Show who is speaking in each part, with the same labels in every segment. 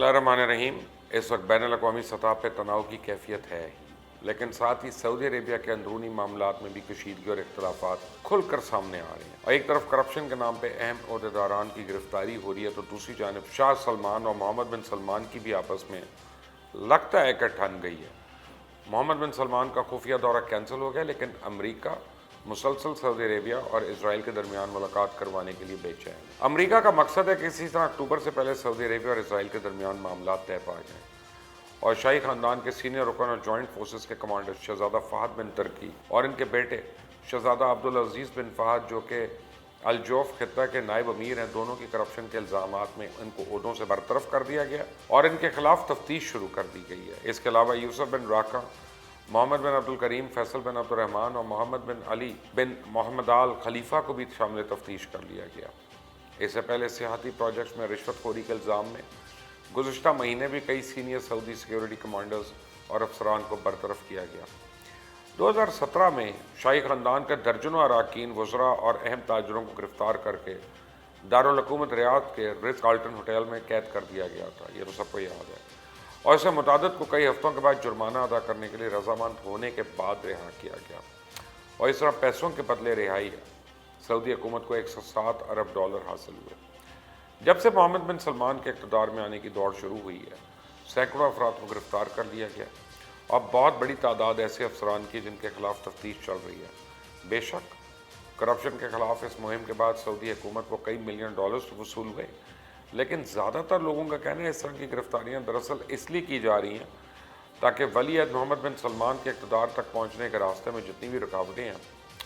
Speaker 1: बिस्मिल्लाहिर्रहमानिर्रहीम। इस वक्त बैन अल-अक़वामी सतह पर तनाव की कैफियत है ही, लेकिन साथ ही सऊदी अरेबिया के अंदरूनी मामलात में भी कशीदगी और इख्तलाफात खुलकर सामने आ रहे हैं। और एक तरफ करप्शन के नाम पर अहम ओहदेदारान की गिरफ्तारी हो रही है, तो दूसरी जानब शाह सलमान और मोहम्मद बिन सलमान की भी आपस में लगता है कि ठन गई है। मोहम्मद बिन सलमान का खुफिया दौरा कैंसिल हो गया, लेकिन अमरीका मुसलसल सऊदी अरेबिया और इसराइल के दरमियान मुलाकात करवाने के लिए बेचैन है। अमरीका का मकसद है कि इसी तरह अक्टूबर से पहले सऊदी अरेबिया और इसराइल के दरमियान मामला तय पा जाएँ और शाही खानदान के सीनियर रुकन और जॉइंट फोर्सेस के कमांडर शहजादा फहद बिन तुर्की और इनके बेटे शहजादा अब्दुल अजीज़ बिन फहद, जो कि अलजौफ खित्ता के नायब अमीर हैं, दोनों की करप्शन के इल्ज़ामात में इनको ओहदों से बरतरफ कर दिया गया और इनके खिलाफ तफ्तीश शुरू कर दी गई है। इसके अलावा यूसुफ बिन राका, मोहम्मद बिन अब्दुल करीम, फैसल बिन अब्दुर्रहमान और मोहम्मद बिन अली बिन मोहम्मद आल खलीफा को भी शामिल तफ्तीश कर लिया गया। इससे पहले सियाहती प्रोजेक्ट्स में रिश्वतखोरी के इल्ज़ाम में गुज़िश्ता महीने भी कई सीनियर सऊदी सिक्योरिटी कमांडर्स और अफसरान को बरतरफ किया गया। 2017 में शाही ख़ानदान के दर्जनों अरकान, वज़रा और अहम ताजरों को गिरफ्तार करके दारुल हुकूमत रियाद के रिट्ज कार्ल्टन होटल में कैद कर दिया गया था, ये तो सबको याद है। और इसे मुतादिद को कई हफ्तों के बाद जुर्माना अदा करने के लिए रजामंद होने के बाद रिहा किया गया और इस तरह पैसों के बदले रिहाई सऊदी हुकूमत को 107 अरब डॉलर हासिल हुए। जब से मोहम्मद बिन सलमान के इक़्तिदार में आने की दौड़ शुरू हुई है, सैकड़ों अफराद को गिरफ्तार कर लिया गया और बहुत बड़ी तादाद ऐसे अफसरान की जिनके खिलाफ तफ्तीश चल रही है। बेशक करप्शन के खिलाफ इस मुहिम के बाद सऊदी हुकूमत को कई मिलियन डॉलर्स वसूल हुए, लेकिन ज़्यादातर लोगों का कहना है इस तरह की गिरफ्तारियां दरअसल इसलिए की जा रही हैं ताकि वलीअहद मोहम्मद बिन सलमान के इक़्तिदार तक पहुंचने के रास्ते में जितनी भी रुकावटें हैं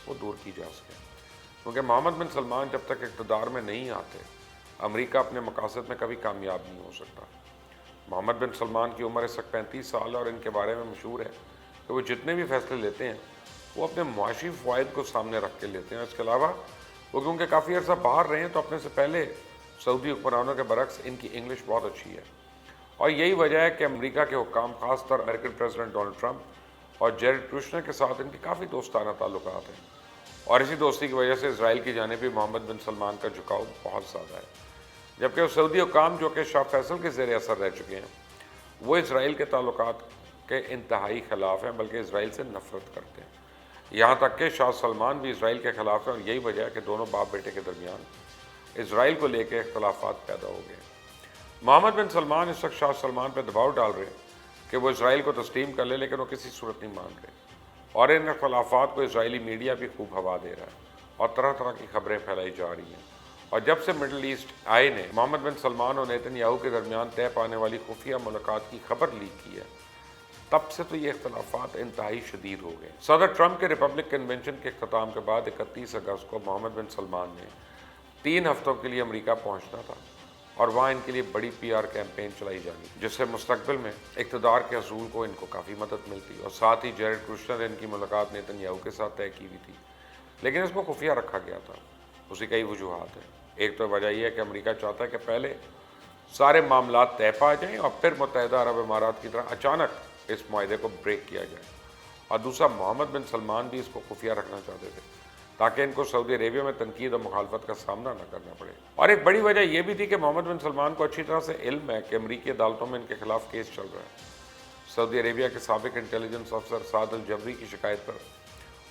Speaker 1: वो दूर की जा सकें। क्योंकि मोहम्मद बिन सलमान जब तक इक़्तिदार में नहीं आते, अमरीका अपने मकासद में कभी कामयाब नहीं हो सकता। मोहम्मद बिन सलमान की उम्र इस वक्त 35 साल है और इनके बारे में मशहूर है कि वो जितने भी फैसले लेते हैं वो अपने मुआशी फ़वाइद को सामने रख के लेते हैं। इसके अलावा वो क्योंकि काफ़ी अर्सा बाहर रहे हैं, तो अपने से पहले सऊदी हुक्मरानों के बरक्स इनकी इंग्लिश बहुत अच्छी है और यही वजह है कि अमेरिका के हुक्काम, खासतौर अमेरिकन प्रेसिडेंट डोनाल्ड ट्रंप और जेरेड कुश्नर के साथ इनके काफ़ी दोस्ताना ताल्लुकात हैं और इसी दोस्ती की वजह से इसराइल की जानिब भी मोहम्मद बिन सलमान का झुकाव बहुत ज़्यादा है। जबकि वो सऊदी हुक्काम जो कि शाह फैसल के ज़ेर असर रह चुके हैं, वो इसराइल के ताल्लुकात के इंतहाई ख़िलाफ़ हैं, बल्कि इसराइल से नफ़रत करते हैं। यहाँ तक कि शाह सलमान भी इसराइल के ख़िलाफ़ हैं और यही वजह है कि दोनों बाप बेटे के दरमियान इसराइल को लेकर इख्तलाफात पैदा हो गए। मोहम्मद बिन सलमान इस वक्त शाह सलमान पर दबाव डाल रहे हैं कि वो इसराइल को तस्लीम कर ले, लेकिन वो किसी सूरत नहीं मान रहे और इन इख्तलाफात को इसराइली मीडिया भी खूब हवा दे रहा है और तरह तरह की खबरें फैलाई जा रही हैं। और जब से मिडल ईस्ट आई ने मोहम्मद बिन सलमान और नेतन्याहू के दरमियान तय पाने वाली खुफिया मुलाकात की खबर लीक की है, तब से तो ये इख्तलाफात इंतहाई शदीद हो गए। सदर ट्रंप के रिपब्लिक कन्वेंशन के अख्ताम के बाद 31 अगस्त को मोहम्मद बिन सलमान ने 3 हफ्तों के लिए अमेरिका पहुंचना था और वहाँ इनके लिए बड़ी PR कैंपेन चलाई जानी, जिससे मुस्तकबिल में इक़्तिदार के असूल को इनको काफ़ी मदद मिलती और साथ ही जेरेड कुश्नर ने इनकी मुलाकात नेतन्याहू के साथ तय की हुई थी, लेकिन इसको खुफिया रखा गया था। उसकी कई वजूहात हैं। एक तो वजह यह है कि अमेरिका चाहता है कि पहले सारे मामला तय पा जाएँ और फिर मुत्तहिदा अरब इमारात की तरह अचानक इस मुआहदे को ब्रेक किया जाए, और दूसरा मोहम्मद बिन सलमान भी इसको खुफिया रखना चाहते थे ताकि इनको सऊदी अरेबिया में तनकीद और मुखालफत का सामना न करना पड़े। और एक बड़ी वजह यह भी थी कि मोहम्मद बिन सलमान को अच्छी तरह से इल्म है कि अमरीकी अदालतों में इनके खिलाफ केस चल रहा है। सऊदी अरेबिया के साबिक इंटेलिजेंस अफसर साद अल जबरी की शिकायत पर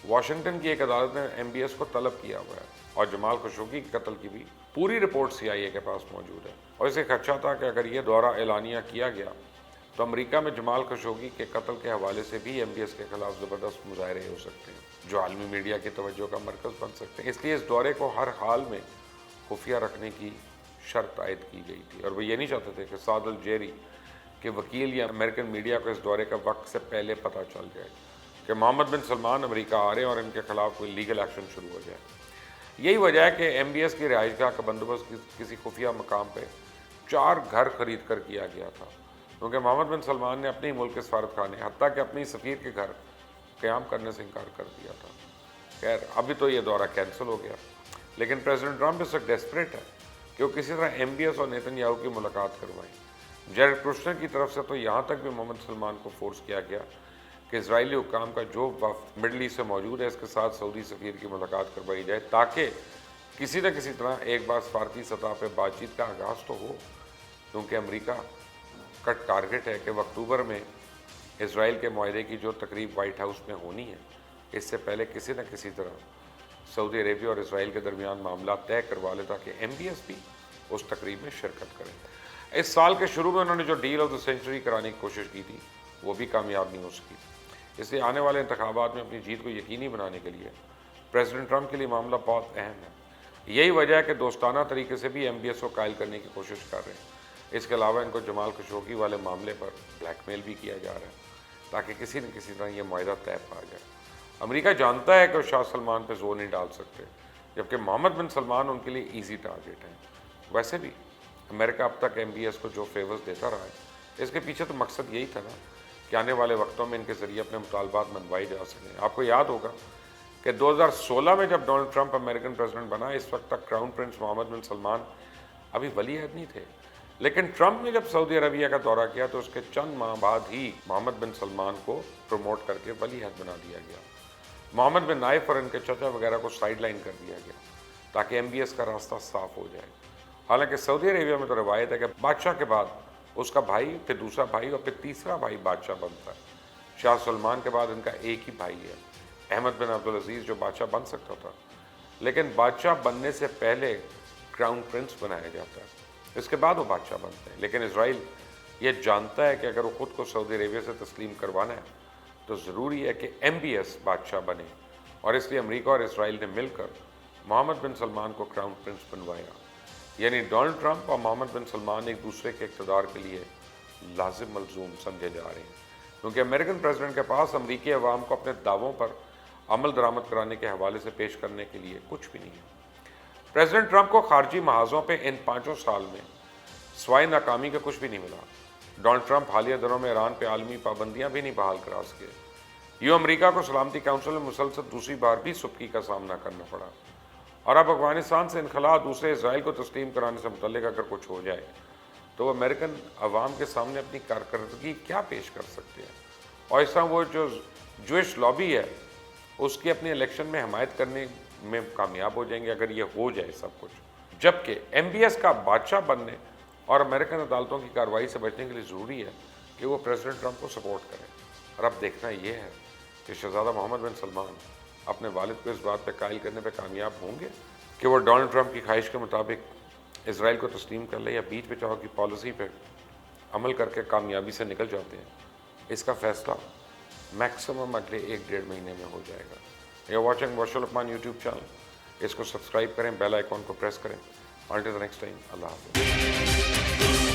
Speaker 1: वाशिंगटन की एक अदालत ने MBS को तलब किया हुआ है और जमाल खशोगी के कत्ल की भी पूरी रिपोर्ट CIA के पास मौजूद है और इसे खदशा था कि अगर ये दौरा एलानिया किया गया तो अमेरिका में जमाल खशोगी के कत्ल के हवाले से भी MBS के खिलाफ ज़बरदस्त मुजाहरे हो सकते हैं जो आलमी मीडिया की तवज्जो का मरकज़ बन सकते हैं। इसलिए इस दौरे को हर हाल में खुफिया रखने की शर्त आयद की गई थी और वो ये नहीं चाहते थे कि साद अल जेरी के वकील या अमेरिकन मीडिया को इस दौरे का वक्त से पहले पता चल जाए कि मोहम्मद बिन सलमान अमेरिका आ रहे हैं और इनके खिलाफ कोई लीगल एक्शन शुरू हो जाए। यही वजह है कि MBS की रिहाइशगाह का बंदोबस्त किसी खुफिया मकाम पर 4 घर खरीद कर किया गया था, क्योंकि मोहम्मद बिन सलमान ने अपने ही मुल्क के सफारत खाने, हत्ता कि अपनी सफ़ीर के घर क़याम करने से इनकार कर दिया था। खैर, अभी तो ये दौरा कैंसिल हो गया, लेकिन प्रेसिडेंट ट्रंप इस वक्त डेस्परेट है कि वो किसी तरह MBS और नेतन्याहू की मुलाकात करवाएं। जेरेड कुश्नर की तरफ से तो यहाँ तक भी मोहम्मद सलमान को फोर्स किया गया कि इजरायली हुक्काम का जो वफ़द मिडल ईस्ट से मौजूद है इसके साथ सऊदी सफ़ीर की मुलाकात करवाई जाए, ताकि किसी न किसी तरह एक बार सफारती सतह पर बातचीत का आगाज़ तो हो, क्योंकि अमेरिका کا ٹارگٹ ہے کہ وہ اکتوبر میں اسرائیل کے معاہدے کی جو تقریب وائٹ ہاؤس میں ہونی ہے اس سے پہلے کسی نہ کسی طرح سعودی عربیہ اور اسرائیل کے درمیان معاملات طے کروا لے تاکہ ایم بی ایس بھی اس تقریب میں شرکت کرے۔ اس سال کے شروع میں انہوں نے جو ڈیل آف دا سینچری کرانے کی کوشش کی تھی وہ بھی کامیاب نہیں ہو سکی، اس لیے آنے والے انتخابات میں اپنی جیت کو یقینی بنانے کے لیے پریزیڈنٹ ٹرمپ کے لیے معاملہ بہت اہم ہے۔ یہی وجہ ہے کہ دوستانہ طریقے سے بھی ایم بی ایس کو قائل کرنے کی کوشش کر رہے ہیں۔ اس کے علاوہ ان کو جمال خشوگی والے معاملے پر بلیک میل بھی کیا جا رہا ہے تاکہ کسی نہ کسی طرح یہ معاہدہ طے پا جائے۔ امریکہ جانتا ہے کہ وہ شاہ سلمان پہ زور نہیں ڈال سکتے، جبکہ محمد بن سلمان ان کے لیے ایزی ٹارگٹ ہیں۔ ویسے بھی امریکہ اب تک ایم بی ایس کو جو فیورز دیتا رہا ہے اس کے پیچھے تو مقصد یہی تھا نا کہ آنے والے وقتوں میں ان کے ذریعے اپنے مطالبات منوائے جا سکیں۔ آپ کو یاد ہوگا کہ 2016 میں جب ڈونلڈ ٹرمپ امریکن پریزیڈنٹ بنا اس وقت تک کراؤن پرنس محمد بن سلمان ابھی ولی عہد نہیں تھے، لیکن ٹرمپ نے جب سعودی عربیہ کا دورہ کیا تو اس کے چند ماہ بعد ہی محمد بن سلمان کو پروموٹ کر کے ولی عہد بنا دیا گیا۔ محمد بن نائف اور ان کے چچا وغیرہ کو سائیڈ لائن کر دیا گیا تاکہ ایم بی ایس کا راستہ صاف ہو جائے۔ حالانکہ سعودی عربیہ میں تو روایت ہے کہ بادشاہ کے بعد اس کا بھائی، پھر دوسرا بھائی اور پھر تیسرا بھائی بادشاہ بنتا ہے۔ شاہ سلمان کے بعد ان کا ایک ہی بھائی ہے، احمد بن عبدالعزیز، جو بادشاہ بن سکتا تھا لیکن بادشاہ بننے سے پہلے کراؤن پرنس بنایا جاتا ہے، اس کے بعد وہ بادشاہ بنتے ہیں۔ لیکن اسرائیل یہ جانتا ہے کہ اگر وہ خود کو سعودی عربیہ سے تسلیم کروانا ہے تو ضروری ہے کہ ایم بی ایس بادشاہ بنے، اور اس لیے امریکہ اور اسرائیل نے مل کر محمد بن سلمان کو کراؤن پرنس بنوایا۔ یعنی ڈونلڈ ٹرمپ اور محمد بن سلمان ایک دوسرے کے اقتدار کے لیے لازم ملزوم سمجھے جا رہے ہیں، کیونکہ امریکن پریزیڈنٹ کے پاس امریکی عوام کو اپنے دعووں پر عمل درآمد کرانے کے حوالے سے پیش کرنے کے لیے کچھ بھی نہیں ہے۔ پریزیڈنٹ ٹرمپ کو خارجی محاذوں پہ ان 5 سال میں سوائے ناکامی کے کچھ بھی نہیں ملا۔ ڈونلڈ ٹرمپ حالیہ دنوں میں ایران پہ عالمی پابندیاں بھی نہیں بحال کرا سکے، یوں امریکہ کو سلامتی کونسل میں مسلسل دوسری بار بھی سبکی کا سامنا کرنا پڑا، اور اب افغانستان سے انخلا دوسرے اسرائیل کو تسلیم کرانے سے متعلق اگر کچھ ہو جائے تو وہ امریکن عوام کے سامنے اپنی کارکردگی کیا پیش کر سکتے ہیں؟ اور اس طرح وہ جو جوئش لابی ہے اس کی اپنی الیکشن میں حمایت کرنے میں کامیاب ہو جائیں گے اگر یہ ہو جائے سب کچھ، جبکہ ایم بی ایس کا بادشاہ بننے اور امریکن عدالتوں کی کارروائی سے بچنے کے لیے ضروری ہے کہ وہ پریزیڈنٹ ٹرمپ کو سپورٹ کریں۔ اور اب دیکھنا یہ ہے کہ شہزادہ محمد بن سلمان اپنے والد کو اس بات پہ قائل کرنے پہ کامیاب ہوں گے کہ وہ ڈونلڈ ٹرمپ کی خواہش کے مطابق اسرائیل کو تسلیم کر لے، یا بیچ بچاؤ کی پالیسی پہ عمل کر کے کامیابی سے نکل جاتے ہیں۔ اس کا فیصلہ میکسیمم اگلے 1-1.5 مہینے میں ہو جائے گا۔ یو آر واچنگ واشل اپمان یوٹیوب چینل، اس کو سبسکرائب کریں، بیل آئیکن کو پریس کریں۔ انٹل دی نیکسٹ ٹائم، اللہ حافظ۔